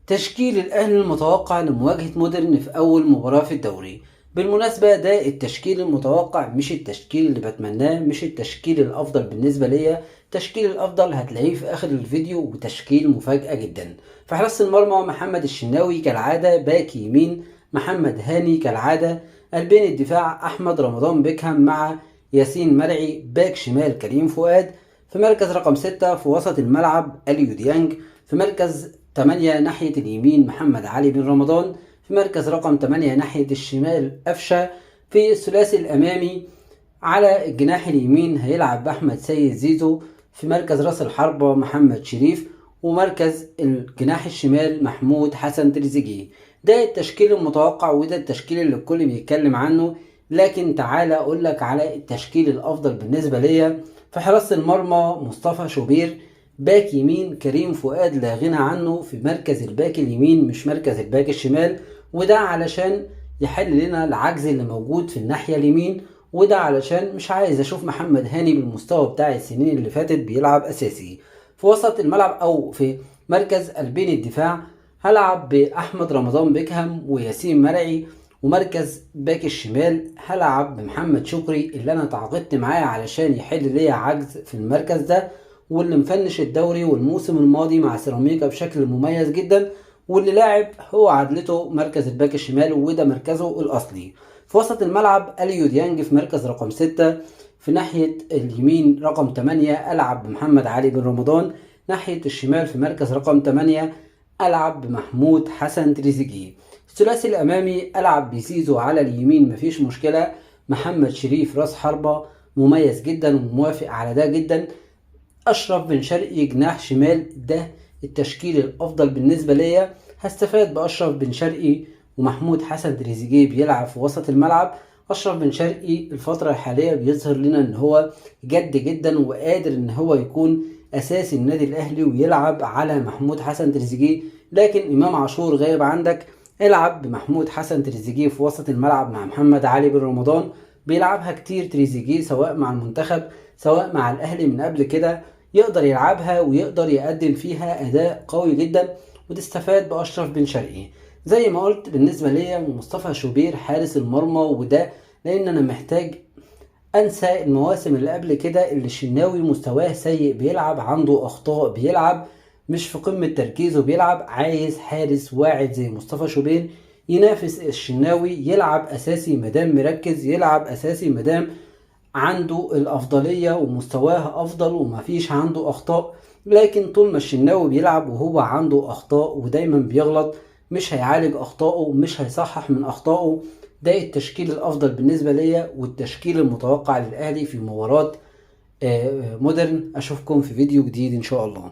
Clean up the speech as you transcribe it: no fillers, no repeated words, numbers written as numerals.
تشكيل الأهلي المتوقع لمواجهة مودرن في أول مباراة في الدوري. بالمناسبة ده التشكيل المتوقع، مش التشكيل اللي بتمناه، مش التشكيل الأفضل بالنسبة ليا. التشكيل الأفضل هتلاقيه في آخر الفيديو، وتشكيل مفاجأة جدا. في حراسة المرمى محمد الشناوي كالعادة، باك يمين محمد هاني كالعادة، قلبين الدفاع أحمد رمضان بيكهام مع ياسين مرعي، باك شمال كريم فؤاد. في مركز رقم 6 في وسط الملعب أليو ديانج. في مركز 8 ناحية اليمين محمد علي بن رمضان. في مركز رقم 8 ناحية الشمال أفشة. في الثلاثي الأمامي على الجناح اليمين هيلعب بأحمد سيد زيزو. في مركز رأس الحربة محمد شريف. ومركز الجناح الشمال محمود حسن تريزيجيه. ده التشكيل المتوقع، وده التشكيل اللي الكل بيتكلم عنه. لكن تعالى أقول لك على التشكيل الأفضل بالنسبة ليا. في حراسة المرمى مصطفى شوبير، باك يمين كريم فؤاد لا غنى عنه في مركز الباك اليمين مش مركز الباك الشمال، وده علشان يحل لنا العجز اللي موجود في الناحية اليمين، وده علشان مش عايز اشوف محمد هاني بالمستوى بتاع السنين اللي فاتت بيلعب اساسي. في وسط الملعب او في مركز قلبين الدفاع هلعب بأحمد رمضان بيكهام وياسين مرعي. ومركز باك الشمال هلعب بمحمد شكري اللي انا تعاقدت معاه علشان يحل ليا عجز في المركز ده، واللي مفنش الدوري والموسم الماضي مع سيراميكا بشكل مميز جدا، واللي لاعب هو عدلته مركز الباك الشمال وده مركزه الأصلي. في وسط الملعب أليو ديانج في مركز رقم 6. في ناحية اليمين رقم 8 ألعب بمحمد علي بن رمضان. ناحية الشمال في مركز رقم 8 ألعب بمحمود حسن تريزيجيه. الثلاثي الأمامي ألعب بزيزو على اليمين مفيش مشكلة. محمد شريف راس حربة مميز جدا وموافق على ده جدا. أشرف بن شرقي جناح شمال، ده التشكيل الأفضل بالنسبة ليا. هستفاد بأشرف بن شرقي ومحمود حسن تريزيجيه بيلعب في وسط الملعب. أشرف بن شرقي الفترة الحالية بيظهر لنا إن هو جد جدا وقادر إن هو يكون أساسي النادي الأهلي ويلعب على محمود حسن تريزيجيه. لكن إمام عاشور غايب عندك، العب بمحمود حسن تريزيجيه في وسط الملعب مع محمد علي بن رمضان. بيلعبها كتير تريزيجيه سواء مع المنتخب سواء مع الأهلي من قبل كده، يقدر يلعبها ويقدر يقدم فيها أداء قوي جدا. وتستفاد بأشرف بن شرقي زي ما قلت بالنسبة ليا مصطفى شوبير حارس المرمى، وده لأن أنا محتاج أنسى المواسم اللي قبل كده اللي الشناوي مستواه سيء، بيلعب عنده أخطاء، بيلعب مش في قمة تركيزه، بيلعب عايز حارس واعد زي مصطفى شوبير ينافس الشناوي، يلعب أساسي مدام مركز، يلعب أساسي مدام عنده الأفضلية ومستواه أفضل ومفيش عنده أخطاء. لكن طول ما الشناوي بيلعب وهو عنده أخطاء ودايما بيغلط، مش هيعالج أخطائه، مش هيصحح من أخطائه. ده التشكيل الأفضل بالنسبة ليا والتشكيل المتوقع للأهلي في مباراة مودرن. أشوفكم في فيديو جديد إن شاء الله.